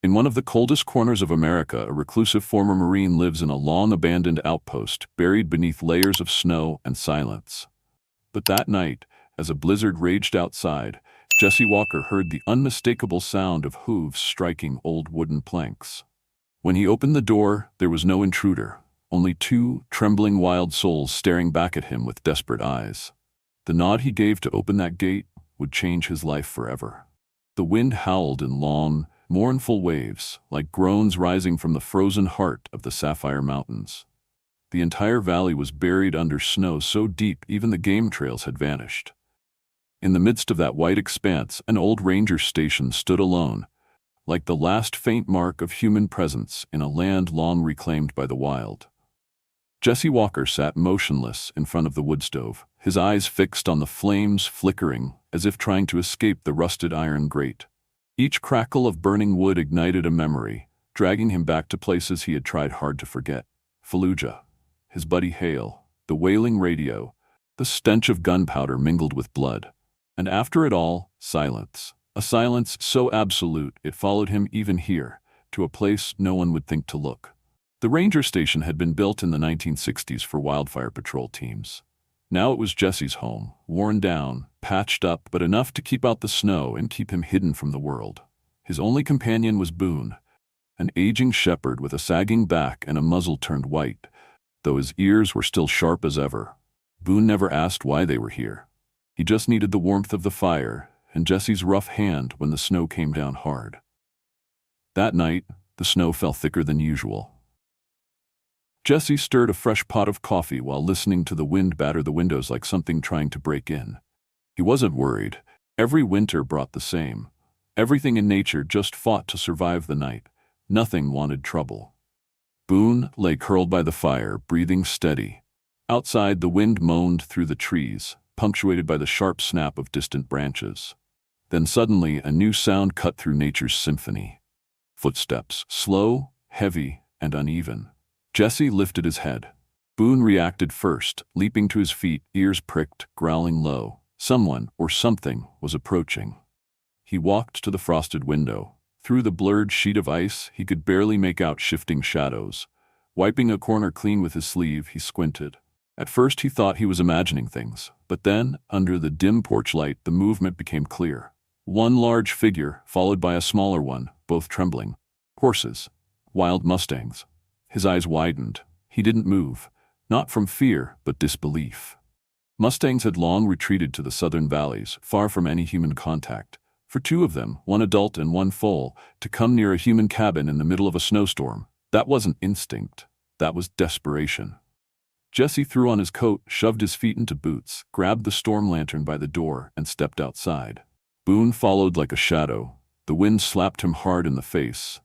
In one of the coldest corners of America, a reclusive former Marine lives in a long-abandoned outpost, buried beneath layers of snow and silence. But that night, as a blizzard raged outside, Jesse Walker heard the unmistakable sound of hooves striking old wooden planks. When he opened the door, there was no intruder, only two trembling wild souls staring back at him with desperate eyes. The nod he gave to open that gate would change his life forever. The wind howled in long, mournful waves, like groans rising from the frozen heart of the Sapphire Mountains. The entire valley was buried under snow so deep even the game trails had vanished. In the midst of that white expanse, an old ranger station stood alone, like the last faint mark of human presence in a land long reclaimed by the wild. Jesse Walker sat motionless in front of the wood stove, his eyes fixed on the flames flickering as if trying to escape the rusted iron grate. Each crackle of burning wood ignited a memory, dragging him back to places he had tried hard to forget. Fallujah, his buddy Hale, the wailing radio, the stench of gunpowder mingled with blood. And after it all, silence. A silence so absolute it followed him even here, to a place no one would think to look. The ranger station had been built in the 1960s for wildfire patrol teams. Now it was Jesse's home, worn down, patched up, but enough to keep out the snow and keep him hidden from the world. His only companion was Boone, an aging shepherd with a sagging back and a muzzle turned white, though his ears were still sharp as ever. Boone never asked why they were here. He just needed the warmth of the fire and Jesse's rough hand when the snow came down hard. That night, the snow fell thicker than usual. Jesse stirred a fresh pot of coffee while listening to the wind batter the windows like something trying to break in. He wasn't worried. Every winter brought the same. Everything in nature just fought to survive the night. Nothing wanted trouble. Boone lay curled by the fire, breathing steady. Outside, the wind moaned through the trees, punctuated by the sharp snap of distant branches. Then suddenly, a new sound cut through nature's symphony. Footsteps, slow, heavy, and uneven. Jesse lifted his head. Boone reacted first, leaping to his feet, ears pricked, growling low. Someone, or something, was approaching. He walked to the frosted window. Through the blurred sheet of ice, he could barely make out shifting shadows. Wiping a corner clean with his sleeve, he squinted. At first he thought he was imagining things, but then, under the dim porch light, the movement became clear. One large figure, followed by a smaller one, both trembling. Horses. Wild mustangs. His eyes widened. He didn't move, not from fear, but disbelief. Mustangs had long retreated to the southern valleys, far from any human contact. For two of them, one adult and one foal, to come near a human cabin in the middle of a snowstorm, that wasn't instinct. That was desperation. Jesse threw on his coat, shoved his feet into boots, grabbed the storm lantern by the door, and stepped outside. Boone followed like a shadow. The wind slapped him hard in the face.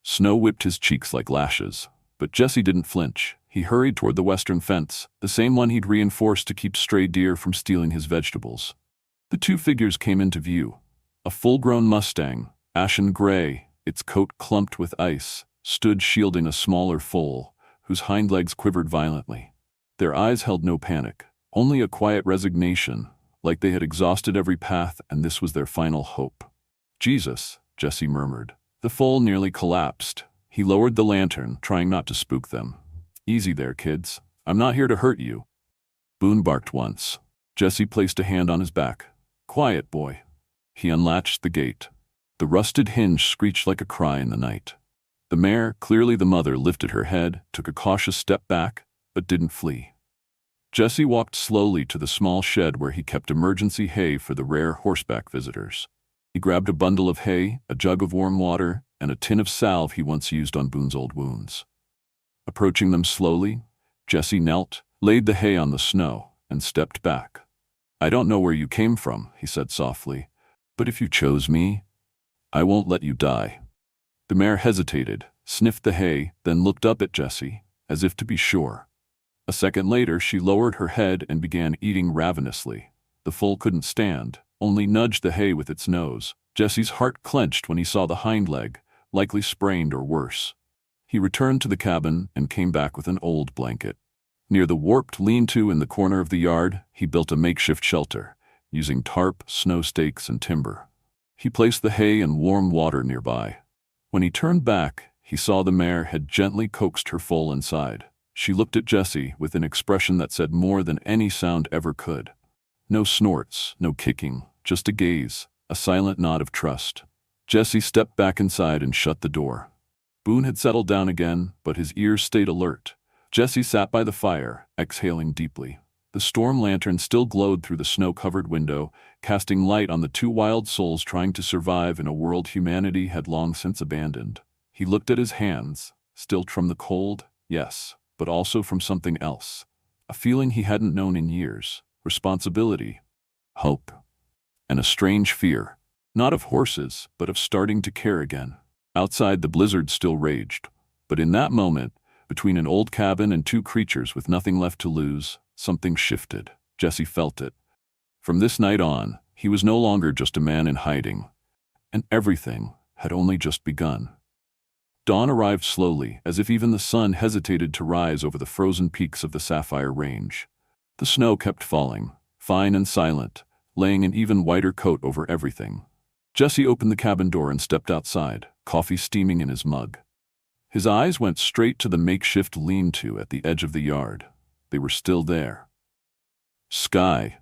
Snow whipped his cheeks like lashes. But Jesse didn't flinch. He hurried toward the western fence, the same one he'd reinforced to keep stray deer from stealing his vegetables. The two figures came into view. A full-grown Mustang, ashen gray, its coat clumped with ice, stood shielding a smaller foal, whose hind legs quivered violently. Their eyes held no panic, only a quiet resignation, like they had exhausted every path and this was their final hope. "Jesus," Jesse murmured. The foal nearly collapsed. He lowered the lantern, trying not to spook them. "Easy there, kids. I'm not here to hurt you." Boone barked once. Jesse placed a hand on his back. "Quiet, boy." He unlatched the gate. The rusted hinge screeched like a cry in the night. The mare, clearly the mother, lifted her head, took a cautious step back, but didn't flee. Jesse walked slowly to the small shed where he kept emergency hay for the rare horseback visitors. He grabbed a bundle of hay, a jug of warm water, and a tin of salve he once used on Boone's old wounds. Approaching them slowly, Jesse knelt, laid the hay on the snow, and stepped back. "I don't know where you came from," he said softly, "but if you chose me, I won't let you die." The mare hesitated, sniffed the hay, then looked up at Jesse, as if to be sure. A second later, she lowered her head and began eating ravenously. The foal couldn't stand, only nudged the hay with its nose. Jesse's heart clenched when he saw the hind leg, likely sprained or worse. He returned to the cabin and came back with an old blanket. Near the warped lean-to in the corner of the yard, he built a makeshift shelter, using tarp, snow stakes, and timber. He placed the hay and warm water nearby. When he turned back, he saw the mare had gently coaxed her foal inside. She looked at Jesse with an expression that said more than any sound ever could. No snorts, no kicking, just a gaze, a silent nod of trust. Jesse stepped back inside and shut the door. Boone had settled down again, but his ears stayed alert. Jesse sat by the fire, exhaling deeply. The storm lantern still glowed through the snow-covered window, casting light on the two wild souls trying to survive in a world humanity had long since abandoned. He looked at his hands, still from the cold, yes, but also from something else. A feeling he hadn't known in years. Responsibility, hope, and a strange fear. Not of horses, but of starting to care again. Outside, the blizzard still raged. But in that moment, between an old cabin and two creatures with nothing left to lose, something shifted. Jesse felt it. From this night on, he was no longer just a man in hiding. And everything had only just begun. Dawn arrived slowly, as if even the sun hesitated to rise over the frozen peaks of the Sapphire Range. The snow kept falling, fine and silent, laying an even whiter coat over everything. Jesse opened the cabin door and stepped outside, coffee steaming in his mug. His eyes went straight to the makeshift lean-to at the edge of the yard. They were still there. Sky.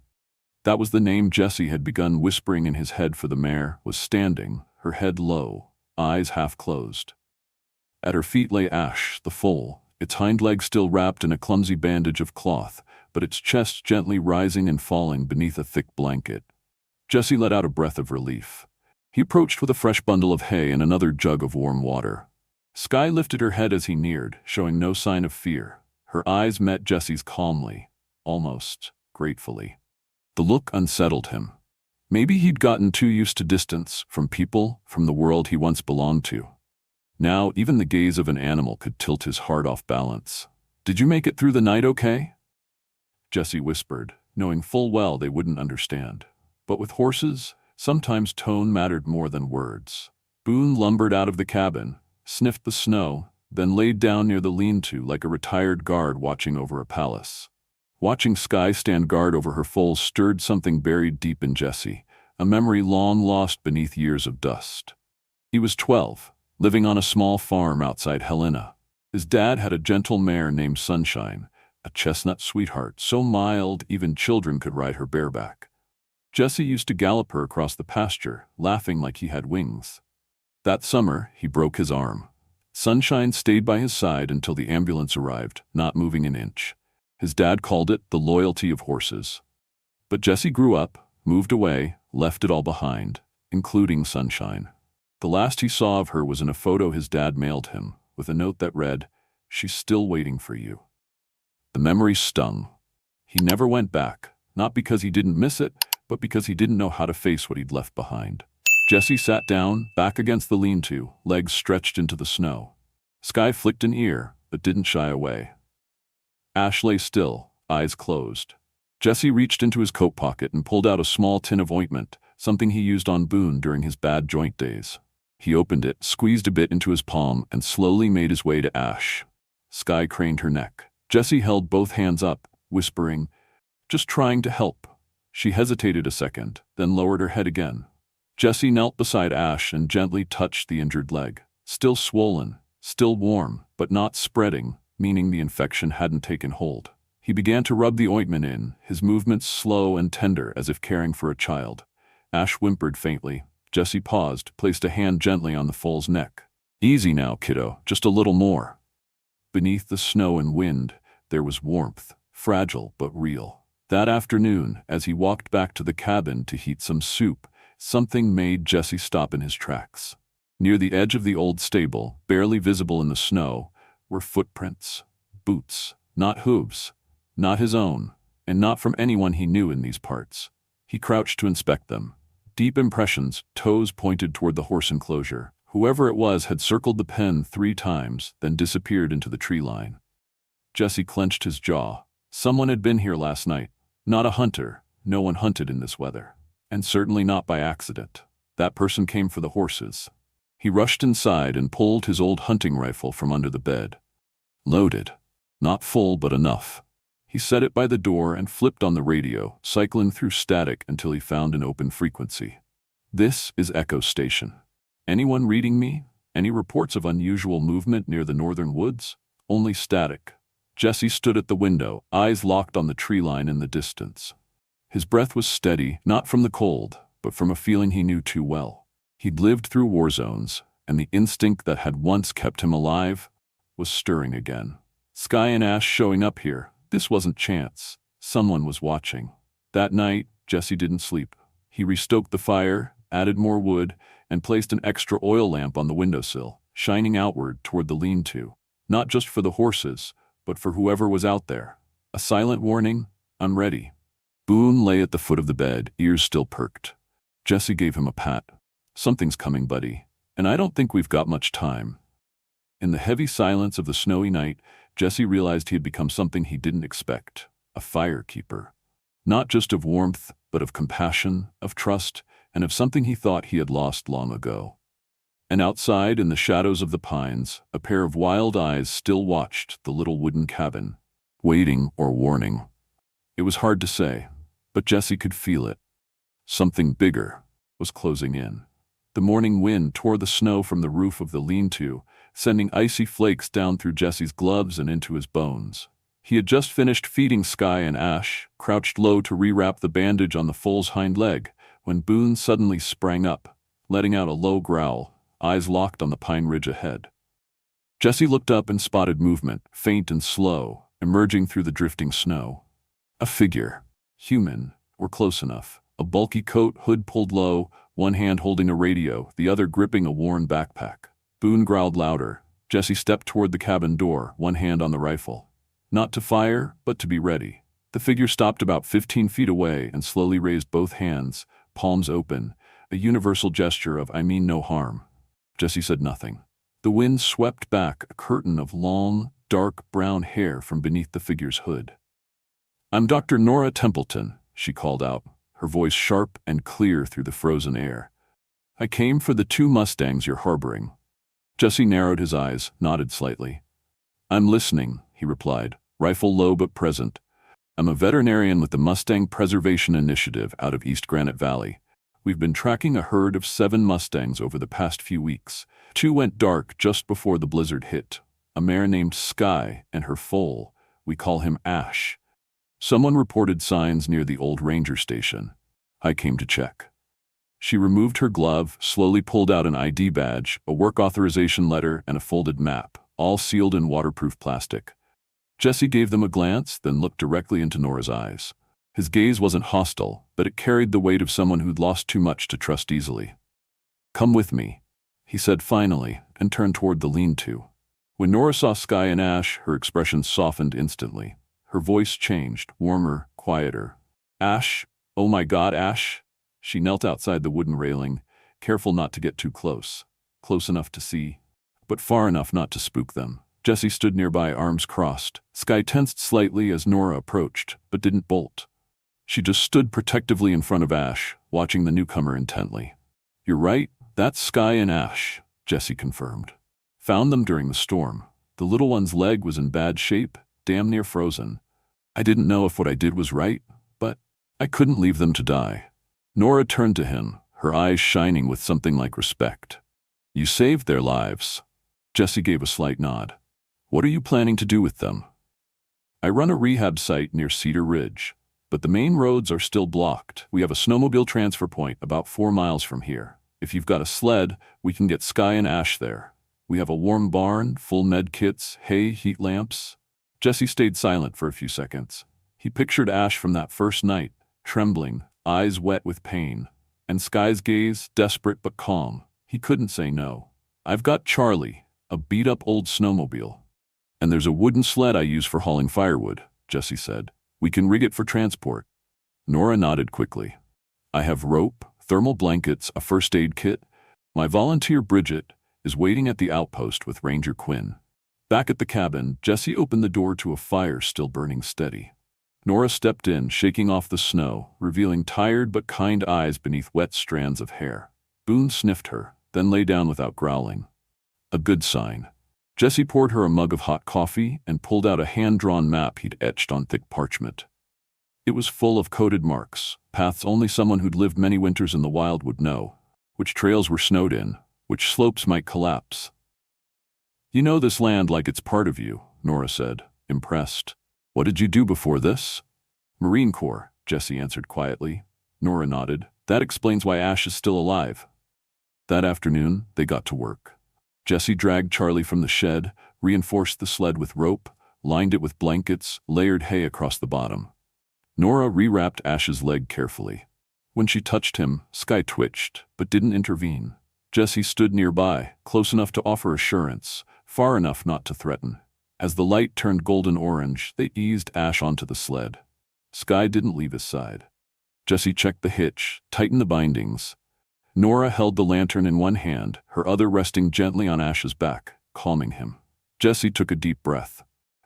That was the name Jesse had begun whispering in his head, for the mare was standing, her head low, eyes half closed. At her feet lay Ash, the foal, its hind leg still wrapped in a clumsy bandage of cloth, but its chest gently rising and falling beneath a thick blanket. Jesse let out a breath of relief. He approached with a fresh bundle of hay and another jug of warm water. Sky lifted her head as he neared, showing no sign of fear. Her eyes met Jesse's calmly, almost gratefully. The look unsettled him. Maybe he'd gotten too used to distance, from people, from the world he once belonged to. Now, even the gaze of an animal could tilt his heart off balance. "Did you make it through the night okay?" Jesse whispered, knowing full well they wouldn't understand. But with horses, sometimes tone mattered more than words. Boone lumbered out of the cabin, sniffed the snow, then laid down near the lean-to like a retired guard watching over a palace. Watching Sky stand guard over her foal stirred something buried deep in Jesse, a memory long lost beneath years of dust. He was 12, living on a small farm outside Helena. His dad had a gentle mare named Sunshine, a chestnut sweetheart so mild even children could ride her bareback. Jesse used to gallop her across the pasture, laughing like he had wings. That summer, he broke his arm. Sunshine stayed by his side until the ambulance arrived, not moving an inch. His dad called it the loyalty of horses. But Jesse grew up, moved away, left it all behind, including Sunshine. The last he saw of her was in a photo his dad mailed him, with a note that read, "She's still waiting for you." The memory stung. He never went back, not because he didn't miss it, but because he didn't know how to face what he'd left behind. Jesse sat down, back against the lean-to, legs stretched into the snow. Sky flicked an ear, but didn't shy away. Ash lay still, eyes closed. Jesse reached into his coat pocket and pulled out a small tin of ointment, something he used on Boone during his bad joint days. He opened it, squeezed a bit into his palm, and slowly made his way to Ash. Sky craned her neck. Jesse held both hands up, whispering, "Just trying to help." She hesitated a second, then lowered her head again. Jesse knelt beside Ash and gently touched the injured leg. Still swollen, still warm, but not spreading, meaning the infection hadn't taken hold. He began to rub the ointment in, his movements slow and tender as if caring for a child. Ash whimpered faintly. Jesse paused, placed a hand gently on the foal's neck. "Easy now, kiddo, just a little more." Beneath the snow and wind, there was warmth, fragile but real. That afternoon, as he walked back to the cabin to heat some soup, something made Jesse stop in his tracks. Near the edge of the old stable, barely visible in the snow, were footprints. Boots, not hooves, not his own, and not from anyone he knew in these parts. He crouched to inspect them. Deep impressions, toes pointed toward the horse enclosure. Whoever it was had circled the pen 3 times, then disappeared into the tree line. Jesse clenched his jaw. Someone had been here last night. Not a hunter. No one hunted in this weather. And certainly not by accident. That person came for the horses. He rushed inside and pulled his old hunting rifle from under the bed. Loaded. Not full, but enough. He set it by the door and flipped on the radio, cycling through static until he found an open frequency. "This is Echo Station. Anyone reading me?" Any reports of unusual movement near the northern woods? Only static. Jesse stood at the window, eyes locked on the tree line in the distance. His breath was steady, not from the cold, but from a feeling he knew too well. He'd lived through war zones, and the instinct that had once kept him alive was stirring again. Sky and Ash showing up here. This wasn't chance. Someone was watching. That night, Jesse didn't sleep. He restoked the fire, added more wood, and placed an extra oil lamp on the windowsill, shining outward toward the lean-to. Not just for the horses, but for whoever was out there. A silent warning, unready. Boone lay at the foot of the bed, ears still perked. Jesse gave him a pat. "Something's coming, buddy, and I don't think we've got much time." In the heavy silence of the snowy night, Jesse realized he had become something he didn't expect, a firekeeper. Not just of warmth, but of compassion, of trust, and of something he thought he had lost long ago. And outside, in the shadows of the pines, a pair of wild eyes still watched the little wooden cabin, waiting or warning. It was hard to say, but Jesse could feel it. Something bigger was closing in. The morning wind tore the snow from the roof of the lean-to, sending icy flakes down through Jesse's gloves and into his bones. He had just finished feeding Sky and Ash, crouched low to rewrap the bandage on the foal's hind leg, when Boone suddenly sprang up, letting out a low growl, eyes locked on the pine ridge ahead. Jesse looked up and spotted movement, faint and slow, emerging through the drifting snow. A figure. Human, or close enough. A bulky coat, hood pulled low, one hand holding a radio, the other gripping a worn backpack. Boone growled louder. Jesse stepped toward the cabin door, one hand on the rifle. Not to fire, but to be ready. The figure stopped about 15 feet away and slowly raised both hands, palms open, a universal gesture of "I mean no harm." Jesse said nothing. The wind swept back a curtain of long, dark brown hair from beneath the figure's hood. "I'm Dr. Norah Templeton," she called out, her voice sharp and clear through the frozen air. "I came for the 2 Mustangs you're harboring." Jesse narrowed his eyes, nodded slightly. "I'm listening," he replied, rifle low but present. "I'm a veterinarian with the Mustang Preservation Initiative out of East Granite Valley. We've been tracking a herd of 7 Mustangs over the past few weeks. 2 went dark just before the blizzard hit. A mare named Sky and her foal. We call him Ash. Someone reported signs near the old ranger station. I came to check." She removed her glove, slowly pulled out an ID badge, a work authorization letter, and a folded map, all sealed in waterproof plastic. Jesse gave them a glance, then looked directly into Norah's eyes. His gaze wasn't hostile, but it carried the weight of someone who'd lost too much to trust easily. "Come with me," he said finally, and turned toward the lean-to. When Norah saw Sky and Ash, her expression softened instantly. Her voice changed, warmer, quieter. "Ash, oh my God, Ash!" She knelt outside the wooden railing, careful not to get too close. Close enough to see, but far enough not to spook them. Jesse stood nearby, arms crossed. Sky tensed slightly as Norah approached, but didn't bolt. She just stood protectively in front of Ash, watching the newcomer intently. "You're right, that's Sky and Ash," Jesse confirmed. "Found them during the storm. The little one's leg was in bad shape, damn near frozen. I didn't know if what I did was right, but I couldn't leave them to die." Norah turned to him, her eyes shining with something like respect. "You saved their lives." Jesse gave a slight nod. "What are you planning to do with them?" "I run a rehab site near Cedar Ridge, but the main roads are still blocked. We have a snowmobile transfer point about 4 miles from here. If you've got a sled, we can get Sky and Ash there. We have a warm barn, full med kits, hay, heat lamps." Jesse stayed silent for a few seconds. He pictured Ash from that first night, trembling, eyes wet with pain, and Sky's gaze, desperate but calm. He couldn't say no. "I've got Charlie, a beat-up old snowmobile. And there's a wooden sled I use for hauling firewood," Jesse said. "We can rig it for transport." Norah nodded quickly. "I have rope, thermal blankets, a first aid kit. My volunteer Bridget is waiting at the outpost with Ranger Quinn." Back at the cabin, Jesse opened the door to a fire still burning steady. Norah stepped in, shaking off the snow, revealing tired but kind eyes beneath wet strands of hair. Boone sniffed her, then lay down without growling. A good sign. Jesse poured her a mug of hot coffee and pulled out a hand-drawn map he'd etched on thick parchment. It was full of coded marks, paths only someone who'd lived many winters in the wild would know, which trails were snowed in, which slopes might collapse. You know this land like it's part of you, Norah said, impressed. What did you do before this? Marine Corps, Jesse answered quietly. Norah nodded. That explains why Ash is still alive. That afternoon, they got to work. Jesse dragged Charlie from the shed, reinforced the sled with rope, lined it with blankets, layered hay across the bottom. Norah rewrapped Ash's leg carefully. When she touched him, Sky twitched, but didn't intervene. Jesse stood nearby, close enough to offer assurance, far enough not to threaten. As the light turned golden orange, they eased Ash onto the sled. Sky didn't leave his side. Jesse checked the hitch, tightened the bindings. Norah held the lantern in one hand, her other resting gently on Ash's back, calming him. Jesse took a deep breath.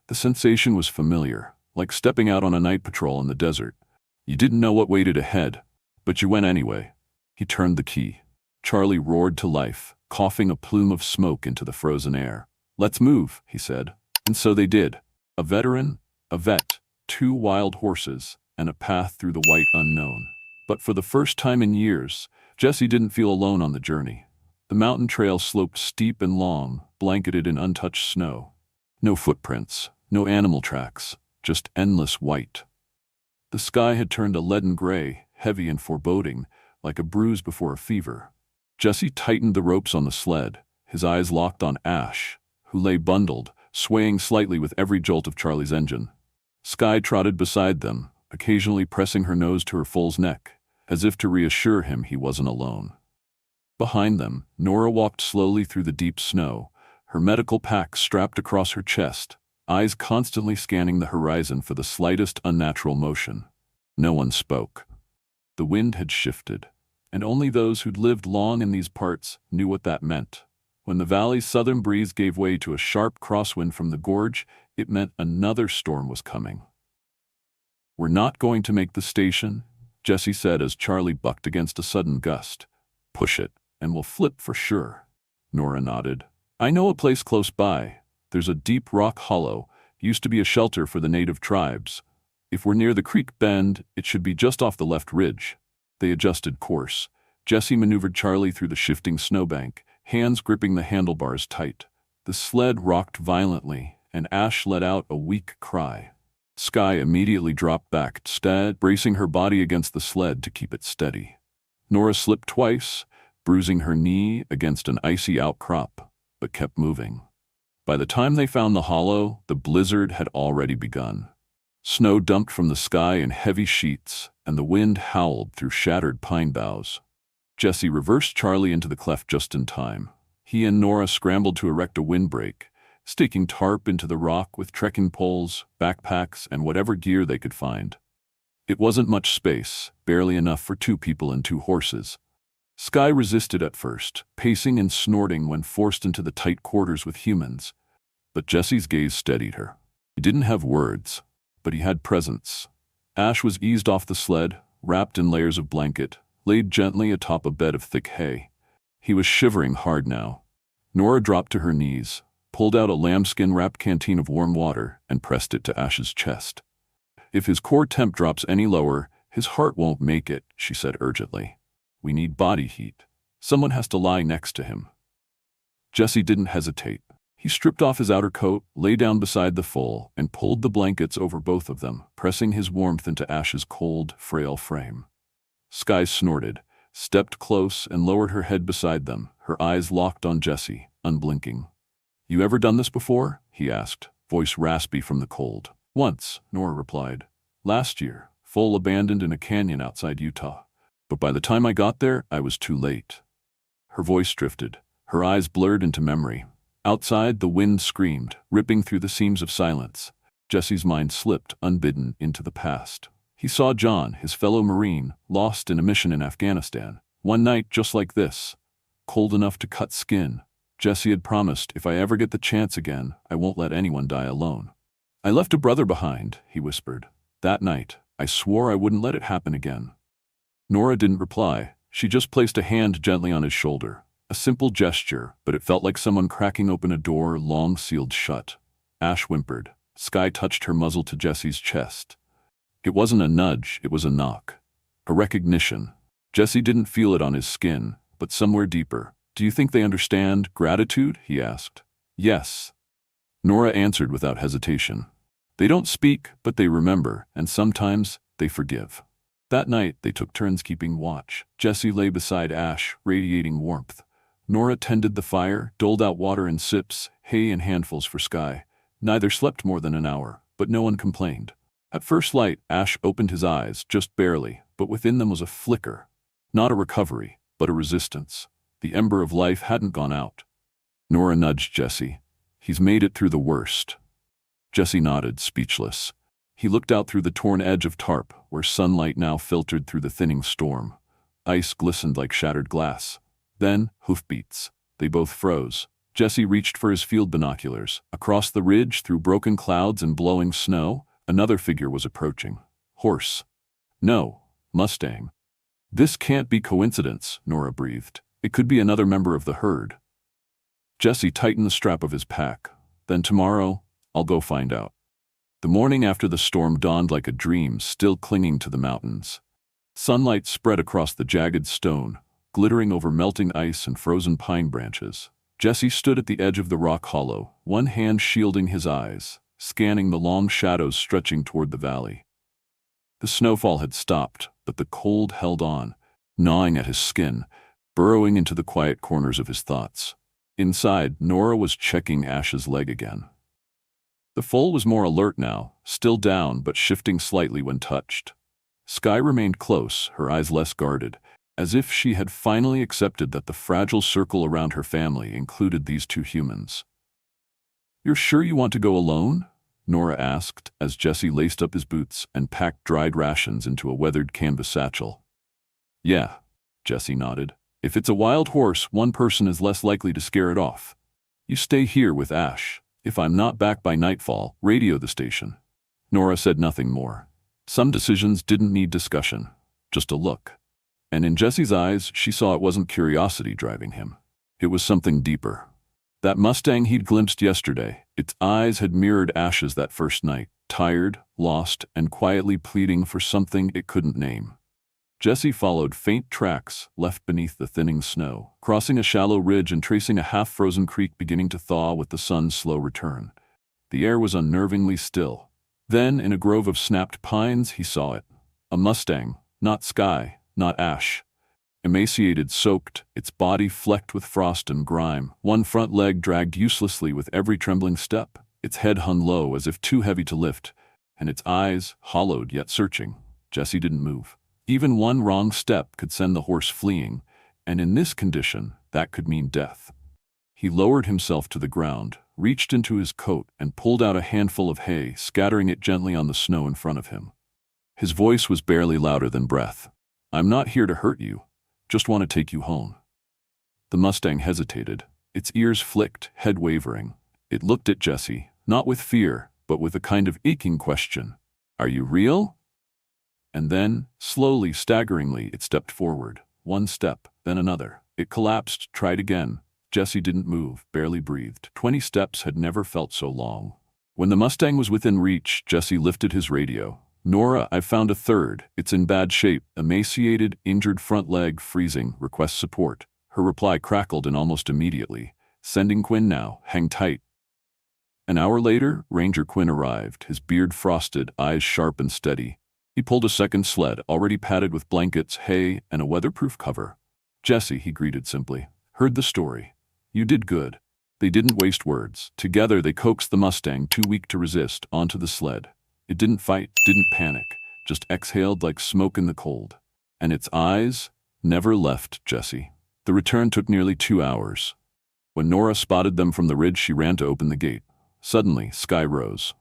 The sensation was familiar, like stepping out on a night patrol in the desert. You didn't know what waited ahead, but you went anyway. He turned the key. Charlie roared to life, coughing a plume of smoke into the frozen air. Let's move, he said. And so they did. A veteran, a vet, 2 wild horses, and a path through the white unknown. But for the first time in years, Jesse didn't feel alone on the journey. The mountain trail sloped steep and long, blanketed in untouched snow. No footprints, no animal tracks, just endless white. The sky had turned a leaden gray, heavy and foreboding, like a bruise before a fever. Jesse tightened the ropes on the sled, his eyes locked on Ash, who lay bundled, swaying slightly with every jolt of Charlie's engine. Sky trotted beside them, occasionally pressing her nose to her foal's neck, as if to reassure him he wasn't alone. Behind them, Norah walked slowly through the deep snow, her medical pack strapped across her chest, eyes constantly scanning the horizon for the slightest unnatural motion. No one spoke. The wind had shifted, and only those who'd lived long in these parts knew what that meant. When the valley's southern breeze gave way to a sharp crosswind from the gorge, it meant another storm was coming. We're not going to make the station, Jesse said as Charlie bucked against a sudden gust. Push it, and we'll flip for sure. Norah nodded. I know a place close by. There's a deep rock hollow, used to be a shelter for the native tribes. If we're near the creek bend, it should be just off the left ridge. They adjusted course. Jesse maneuvered Charlie through the shifting snowbank, hands gripping the handlebars tight. The sled rocked violently, and Ash let out a weak cry. Sky immediately dropped back, bracing her body against the sled to keep it steady. Norah slipped twice, bruising her knee against an icy outcrop, but kept moving. By the time they found the hollow, the blizzard had already begun. Snow dumped from the sky in heavy sheets, and the wind howled through shattered pine boughs. Jesse reversed Charlie into the cleft just in time. He and Norah scrambled to erect a windbreak, staking tarp into the rock with trekking poles, backpacks, and whatever gear they could find. It wasn't much space, barely enough for 2 people and 2 horses. Sky resisted at first, pacing and snorting when forced into the tight quarters with humans. But Jesse's gaze steadied her. He didn't have words, but he had presence. Ash was eased off the sled, wrapped in layers of blanket, laid gently atop a bed of thick hay. He was shivering hard now. Norah dropped to her knees, pulled out a lambskin-wrapped canteen of warm water, and pressed it to Ash's chest. If his core temp drops any lower, his heart won't make it, she said urgently. We need body heat. Someone has to lie next to him. Jesse didn't hesitate. He stripped off his outer coat, lay down beside the foal, and pulled the blankets over both of them, pressing his warmth into Ash's cold, frail frame. Sky snorted, stepped close, and lowered her head beside them, her eyes locked on Jesse, unblinking. You ever done this before? He asked, voice raspy from the cold. Once, Norah replied. Last year, foal abandoned in a canyon outside Utah. But by the time I got there, I was too late. Her voice drifted, her eyes blurred into memory. Outside, the wind screamed, ripping through the seams of silence. Jesse's mind slipped, unbidden, into the past. He saw John, his fellow Marine, lost in a mission in Afghanistan. One night just like this. Cold enough to cut skin. Jesse had promised, if I ever get the chance again, I won't let anyone die alone. I left a brother behind, he whispered. That night, I swore I wouldn't let it happen again. Norah didn't reply. She just placed a hand gently on his shoulder. A simple gesture, but it felt like someone cracking open a door long sealed shut. Ash whimpered. Sky touched her muzzle to Jesse's chest. It wasn't a nudge, it was a knock. A recognition. Jesse didn't feel it on his skin, but somewhere deeper, Do you think they understand gratitude? He asked. Yes. Norah answered without hesitation. They don't speak, but they remember, and sometimes they forgive. That night, they took turns keeping watch. Jessie lay beside Ash, radiating warmth. Norah tended the fire, doled out water in sips, hay in handfuls for Sky. Neither slept more than an hour, but no one complained. At first light, Ash opened his eyes, just barely, but within them was a flicker. Not a recovery, but a resistance. The ember of life hadn't gone out. Norah nudged Jessie. He's made it through the worst. Jessie nodded, speechless. He looked out through the torn edge of tarp, where sunlight now filtered through the thinning storm. Ice glistened like shattered glass. Then, hoofbeats. They both froze. Jessie reached for his field binoculars. Across the ridge, through broken clouds and blowing snow, another figure was approaching. Horse. No, Mustang. This can't be coincidence, Norah breathed. It could be another member of the herd. Jessie tightened the strap of his pack. Then tomorrow, I'll go find out. The morning after the storm dawned like a dream, still clinging to the mountains. Sunlight spread across the jagged stone, glittering over melting ice and frozen pine branches. Jessie stood at the edge of the rock hollow, one hand shielding his eyes, scanning the long shadows stretching toward the valley. The snowfall had stopped, but the cold held on, gnawing at his skin, burrowing into the quiet corners of his thoughts. Inside, Norah was checking Ash's leg again. The foal was more alert now, still down but shifting slightly when touched. Sky remained close, her eyes less guarded, as if she had finally accepted that the fragile circle around her family included these two humans. "You're sure you want to go alone?" Norah asked as Jessie laced up his boots and packed dried rations into a weathered canvas satchel. "Yeah," Jessie nodded. "If it's a wild horse, one person is less likely to scare it off. You stay here with Ash. If I'm not back by nightfall, radio the station." Norah said nothing more. Some decisions didn't need discussion, just a look. And in Jessie's eyes, she saw it wasn't curiosity driving him. It was something deeper. That Mustang he'd glimpsed yesterday, its eyes had mirrored Ash's that first night, tired, lost, and quietly pleading for something it couldn't name. Jessie followed faint tracks left beneath the thinning snow, crossing a shallow ridge and tracing a half-frozen creek beginning to thaw with the sun's slow return. The air was unnervingly still. Then, in a grove of snapped pines, he saw it. A Mustang, not Sky, not Ash. Emaciated, soaked, its body flecked with frost and grime, one front leg dragged uselessly with every trembling step, its head hung low as if too heavy to lift, and its eyes, hollowed yet searching. Jessie didn't move. Even one wrong step could send the horse fleeing, and in this condition, that could mean death. He lowered himself to the ground, reached into his coat, and pulled out a handful of hay, scattering it gently on the snow in front of him. His voice was barely louder than breath. "I'm not here to hurt you. Just want to take you home." The Mustang hesitated. Its ears flicked, head wavering. It looked at Jessie, not with fear, but with a kind of aching question. "Are you real?" And then, slowly, staggeringly, it stepped forward. One step, then another. It collapsed, tried again. Jessie didn't move, barely breathed. 20 steps had never felt so long. When the Mustang was within reach, Jessie lifted his radio. "Norah, I've found a third. It's in bad shape. Emaciated, injured front leg, freezing, requests support." Her reply crackled in almost immediately. "Sending Quinn now. Hang tight." An hour later, Ranger Quinn arrived, his beard frosted, eyes sharp and steady. He pulled a second sled, already padded with blankets, hay, and a weatherproof cover. "Jessie," he greeted simply, "heard the story. You did good." They didn't waste words. Together they coaxed the Mustang, too weak to resist, onto the sled. It didn't fight, didn't panic, just exhaled like smoke in the cold. And its eyes never left Jessie. The return took nearly 2 hours. When Norah spotted them from the ridge, she ran to open the gate. Suddenly, Sky rose.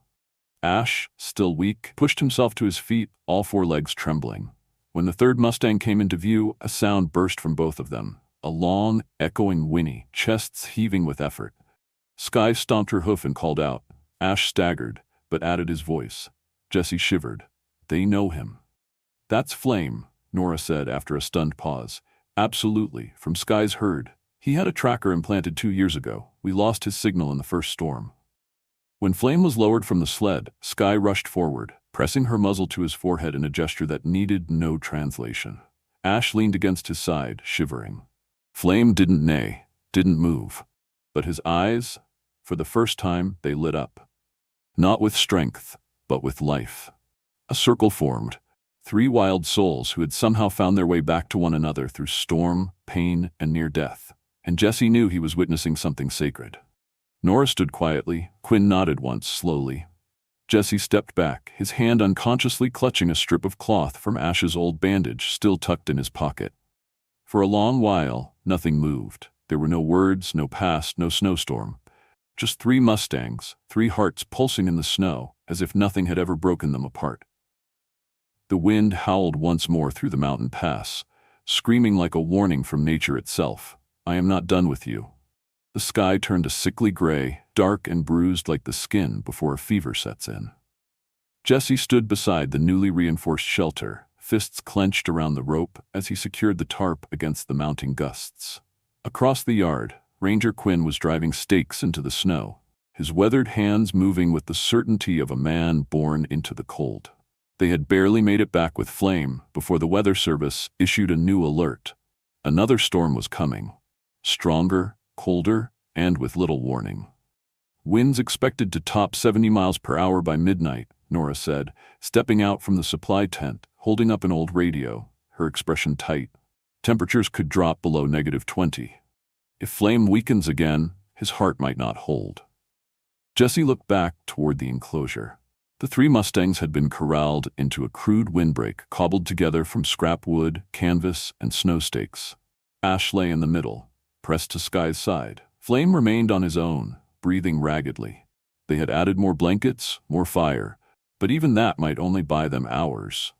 Ash, still weak, pushed himself to his feet, all 4 legs trembling. When the third Mustang came into view, a sound burst from both of them. A long, echoing whinny, chests heaving with effort. Sky stomped her hoof and called out. Ash staggered, but added his voice. Jessie shivered. "They know him." "That's Flame," Norah said after a stunned pause. "Absolutely, from Sky's herd. He had a tracker implanted 2 years ago. We lost his signal in the first storm." When Flame was lowered from the sled, Sky rushed forward, pressing her muzzle to his forehead in a gesture that needed no translation. Ash leaned against his side, shivering. Flame didn't neigh. didn't move. But his eyes, for the first time, they lit up. Not with strength, but with life. A circle formed. 3 wild souls who had somehow found their way back to one another through storm, pain, and near death. And Jesse knew he was witnessing something sacred. Norah stood quietly. Quinn nodded once, slowly. Jesse stepped back, his hand unconsciously clutching a strip of cloth from Ash's old bandage still tucked in his pocket. For a long while, nothing moved. There were no words, no past, no snowstorm. Just 3 mustangs, 3 hearts pulsing in the snow, as if nothing had ever broken them apart. The wind howled once more through the mountain pass, screaming like a warning from nature itself. I am not done with you. The sky turned a sickly gray, dark and bruised like the skin before a fever sets in. Jesse stood beside the newly reinforced shelter, fists clenched around the rope as he secured the tarp against the mounting gusts. Across the yard, Ranger Quinn was driving stakes into the snow, his weathered hands moving with the certainty of a man born into the cold. They had barely made it back with Flame before the Weather Service issued a new alert. Another storm was coming. Stronger, colder, and with little warning. Winds expected to top 70 miles per hour by midnight, Norah said, stepping out from the supply tent, holding up an old radio, her expression tight. Temperatures could drop below -20. If Flame weakens again, his heart might not hold. Jesse looked back toward the enclosure. The 3 Mustangs had been corralled into a crude windbreak cobbled together from scrap wood, canvas, and snow stakes. Ash lay in the middle, pressed to Sky's side. Flame remained on his own, breathing raggedly. They had added more blankets, more fire, but even that might only buy them hours.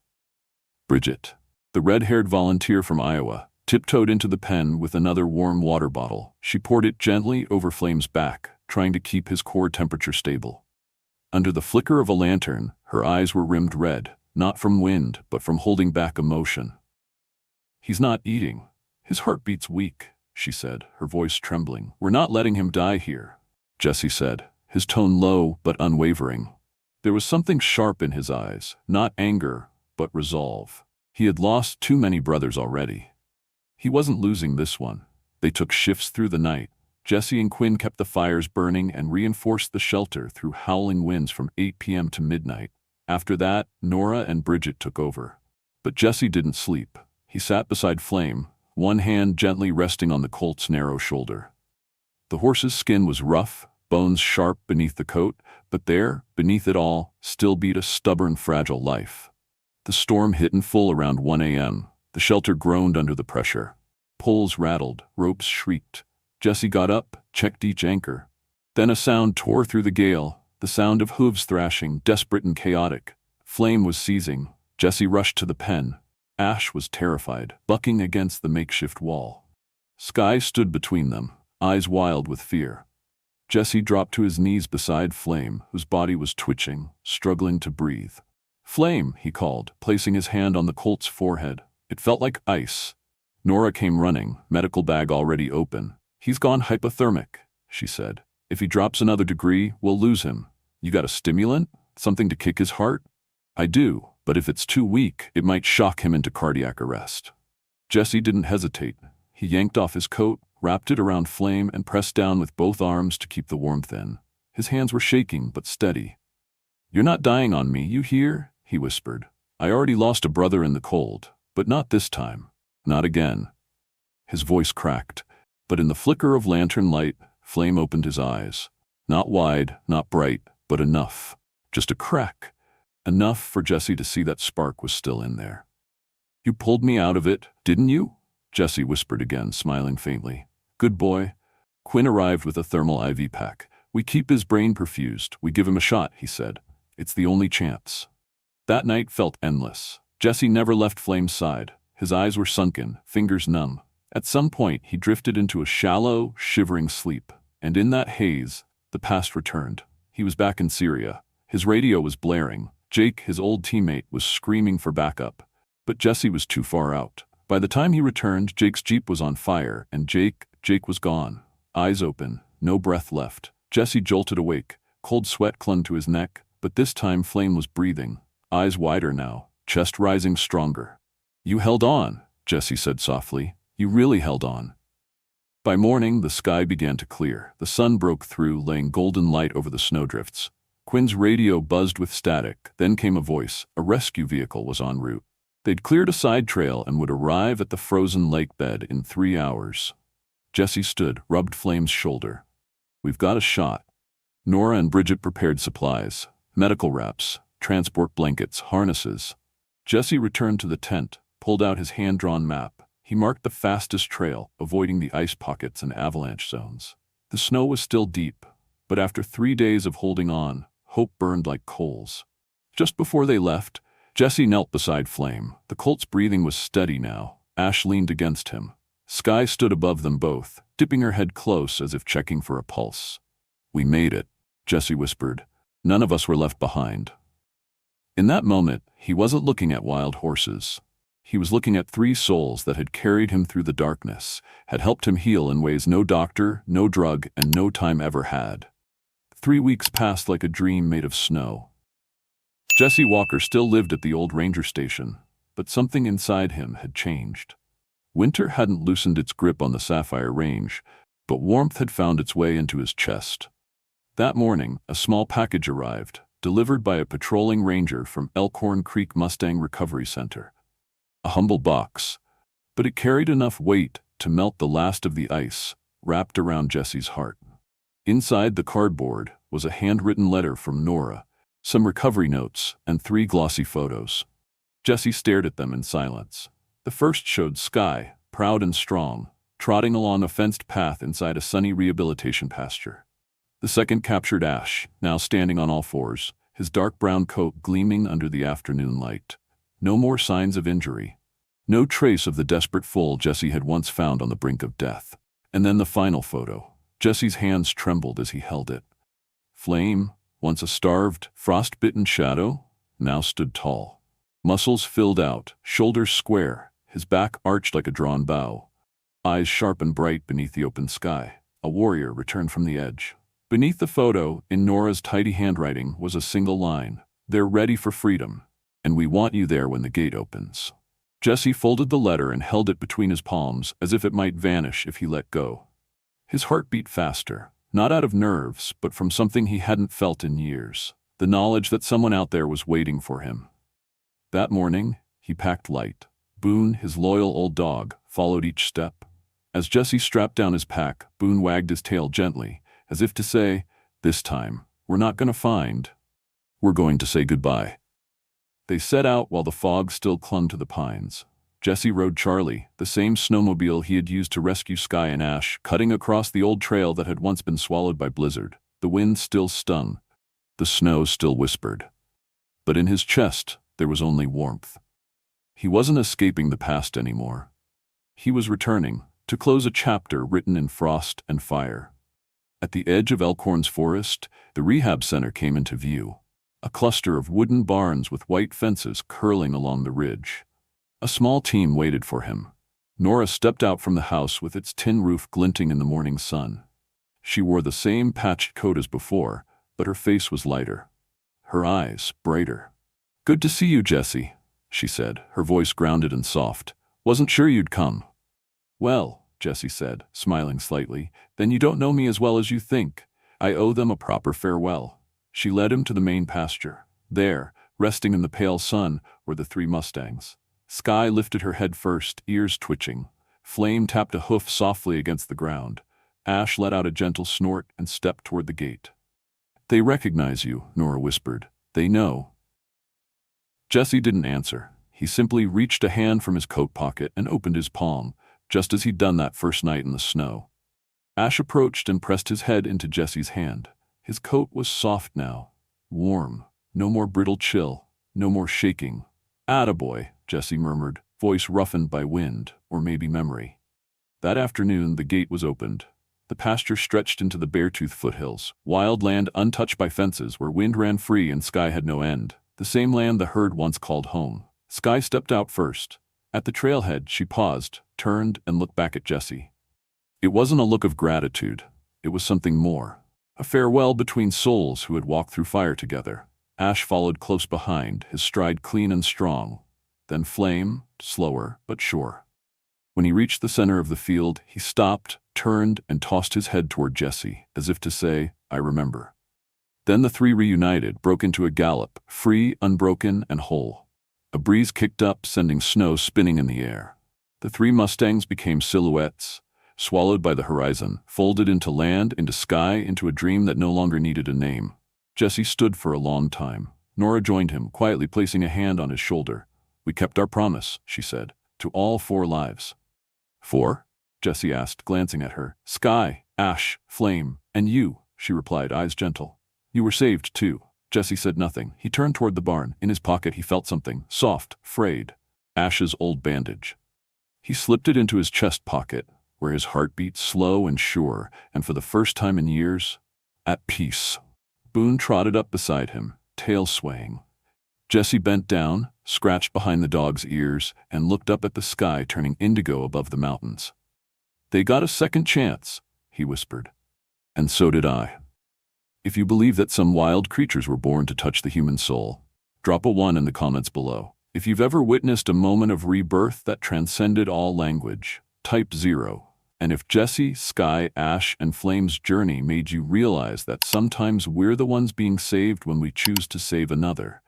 Bridget, the red-haired volunteer from Iowa, tiptoed into the pen with another warm water bottle. She poured it gently over Flame's back, trying to keep his core temperature stable. Under the flicker of a lantern, her eyes were rimmed red, not from wind, but from holding back emotion. He's not eating. His heartbeat's weak, she said, her voice trembling. We're not letting him die here, Jesse said, his tone low but unwavering. There was something sharp in his eyes, not anger, but resolve. He had lost too many brothers already. He wasn't losing this one. They took shifts through the night. Jesse and Quinn kept the fires burning and reinforced the shelter through howling winds from 8 p.m. to midnight. After that, Norah and Bridget took over. But Jesse didn't sleep. He sat beside Flame, one hand gently resting on the colt's narrow shoulder. The horse's skin was rough, bones sharp beneath the coat, but there, beneath it all, still beat a stubborn, fragile life. The storm hit in full around 1 a.m. The shelter groaned under the pressure. Poles rattled, ropes shrieked. Jesse got up, checked each anchor. Then a sound tore through the gale, the sound of hooves thrashing, desperate and chaotic. Flame was seizing. Jesse rushed to the pen. Ash was terrified, bucking against the makeshift wall. Sky stood between them, eyes wild with fear. Jesse dropped to his knees beside Flame, whose body was twitching, struggling to breathe. Flame, he called, placing his hand on the colt's forehead. It felt like ice. Norah came running, medical bag already open. He's gone hypothermic, she said. If he drops another degree, we'll lose him. You got a stimulant? Something to kick his heart? I do, but if it's too weak, it might shock him into cardiac arrest. Jesse didn't hesitate. He yanked off his coat, wrapped it around Flame, and pressed down with both arms to keep the warmth in. His hands were shaking, but steady. You're not dying on me, you hear? He whispered. I already lost a brother in the cold, but not this time. Not again. His voice cracked. But in the flicker of lantern light, Flame opened his eyes. Not wide, not bright, but enough. Just a crack. Enough for Jesse to see that spark was still in there. You pulled me out of it, didn't you? Jesse whispered again, smiling faintly. Good boy. Quinn arrived with a thermal IV pack. We keep his brain perfused. We give him a shot, he said. It's the only chance. That night felt endless. Jesse never left Flame's side. His eyes were sunken, fingers numb. At some point, he drifted into a shallow, shivering sleep, and in that haze, the past returned. He was back in Syria. His radio was blaring. Jake, his old teammate, was screaming for backup. But Jesse was too far out. By the time he returned, Jake's Jeep was on fire, and Jake was gone. Eyes open, no breath left. Jesse jolted awake. Cold sweat clung to his neck, but this time Flame was breathing. Eyes wider now, chest rising stronger. You held on, Jesse said softly. You really held on. By morning, the sky began to clear. The sun broke through, laying golden light over the snowdrifts. Quinn's radio buzzed with static. Then came a voice. A rescue vehicle was en route. They'd cleared a side trail and would arrive at the frozen lake bed in 3 hours. Jesse stood, rubbed Flame's shoulder. "We've got a shot." Norah and Bridget prepared supplies, medical wraps, transport blankets, harnesses. Jesse returned to the tent, pulled out his hand-drawn map. He marked the fastest trail, avoiding the ice pockets and avalanche zones. The snow was still deep, but after 3 days of holding on, hope burned like coals. Just before they left, Jesse knelt beside Flame. The colt's breathing was steady now. Ash leaned against him. Sky stood above them both, dipping her head close as if checking for a pulse. "We made it," Jesse whispered. "None of us were left behind." In that moment, he wasn't looking at wild horses. He was looking at 3 souls that had carried him through the darkness, had helped him heal in ways no doctor, no drug, and no time ever had. 3 weeks passed like a dream made of snow. Jesse Walker still lived at the old ranger station, but something inside him had changed. Winter hadn't loosened its grip on the Sapphire Range, but warmth had found its way into his chest. That morning, a small package arrived, delivered by a patrolling ranger from Elkhorn Creek Mustang Recovery Center. A humble box, but it carried enough weight to melt the last of the ice wrapped around Jesse's heart. Inside the cardboard was a handwritten letter from Norah, some recovery notes, and 3 glossy photos. Jesse stared at them in silence. The first showed Sky, proud and strong, trotting along a fenced path inside a sunny rehabilitation pasture. The second captured Ash, now standing on all fours, his dark brown coat gleaming under the afternoon light. No more signs of injury. No trace of the desperate foal Jesse had once found on the brink of death. And then the final photo. Jesse's hands trembled as he held it. Flame, once a starved, frost-bitten shadow, now stood tall. Muscles filled out, shoulders square, his back arched like a drawn bow. Eyes sharp and bright beneath the open sky. A warrior returned from the edge. Beneath the photo, in Norah's tidy handwriting, was a single line. "They're ready for freedom, and we want you there when the gate opens." Jesse folded the letter and held it between his palms as if it might vanish if he let go. His heart beat faster, not out of nerves, but from something he hadn't felt in years. The knowledge that someone out there was waiting for him. That morning, he packed light. Boone, his loyal old dog, followed each step. As Jesse strapped down his pack, Boone wagged his tail gently, as if to say, "This time, we're not going to find. We're going to say goodbye." They set out while the fog still clung to the pines. Jesse rode Charlie, the same snowmobile he had used to rescue Sky and Ash, cutting across the old trail that had once been swallowed by blizzard. The wind still stung. The snow still whispered. But in his chest, there was only warmth. He wasn't escaping the past anymore. He was returning, to close a chapter written in frost and fire. At the edge of Elkhorn's forest, the rehab center came into view. A cluster of wooden barns with white fences curling along the ridge. A small team waited for him. Norah stepped out from the house with its tin roof glinting in the morning sun. She wore the same patched coat as before, but her face was lighter. Her eyes brighter. "Good to see you, Jesse," she said, her voice grounded and soft. "Wasn't sure you'd come." "Well," Jesse said, smiling slightly, "then you don't know me as well as you think. I owe them a proper farewell." She led him to the main pasture. There, resting in the pale sun, were the 3 Mustangs. Sky lifted her head first, ears twitching. Flame tapped a hoof softly against the ground. Ash let out a gentle snort and stepped toward the gate. "They recognize you," Norah whispered. "They know." Jesse didn't answer. He simply reached a hand from his coat pocket and opened his palm, just as he'd done that first night in the snow. Ash approached and pressed his head into Jesse's hand. His coat was soft now, warm, no more brittle chill, no more shaking. "Attaboy," Jesse murmured, voice roughened by wind, or maybe memory. That afternoon, the gate was opened. The pasture stretched into the Beartooth foothills, wild land untouched by fences where wind ran free and Sky had no end. The same land the herd once called home. Sky stepped out first. At the trailhead, she paused, turned, and looked back at Jesse. It wasn't a look of gratitude. It was something more. A farewell between souls who had walked through fire together. Ash followed close behind, his stride clean and strong. Then Flame, slower but sure. When he reached the center of the field, he stopped, turned, and tossed his head toward Jesse, as if to say, "I remember." Then the three reunited, broke into a gallop, free, unbroken, and whole. A breeze kicked up, sending snow spinning in the air. The three Mustangs became silhouettes, swallowed by the horizon, folded into land, into sky, into a dream that no longer needed a name. Jesse stood for a long time. Norah joined him, quietly placing a hand on his shoulder. "We kept our promise," she said, "to all 4 lives." "4?" Jesse asked, glancing at her. "Sky, ash, flame, and you," she replied, eyes gentle. "You were saved, too." Jesse said nothing. He turned toward the barn. In his pocket he felt something, soft, frayed. Ash's old bandage. He slipped it into his chest pocket, where his heart beat slow and sure, and for the first time in years, at peace. Boone trotted up beside him, tail swaying. Jesse bent down, scratched behind the dog's ears, and looked up at the sky turning indigo above the mountains. "They got a second chance," he whispered. "And so did I." If you believe that some wild creatures were born to touch the human soul, drop a 1 in the comments below. If you've ever witnessed a moment of rebirth that transcended all language, type 0. And if Jesse, Sky, Ash, and Flame's journey made you realize that sometimes we're the ones being saved when we choose to save another,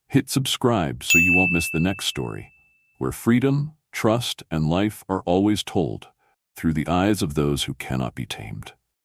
hit subscribe so you won't miss the next story, where freedom, trust, and life are always told through the eyes of those who cannot be tamed.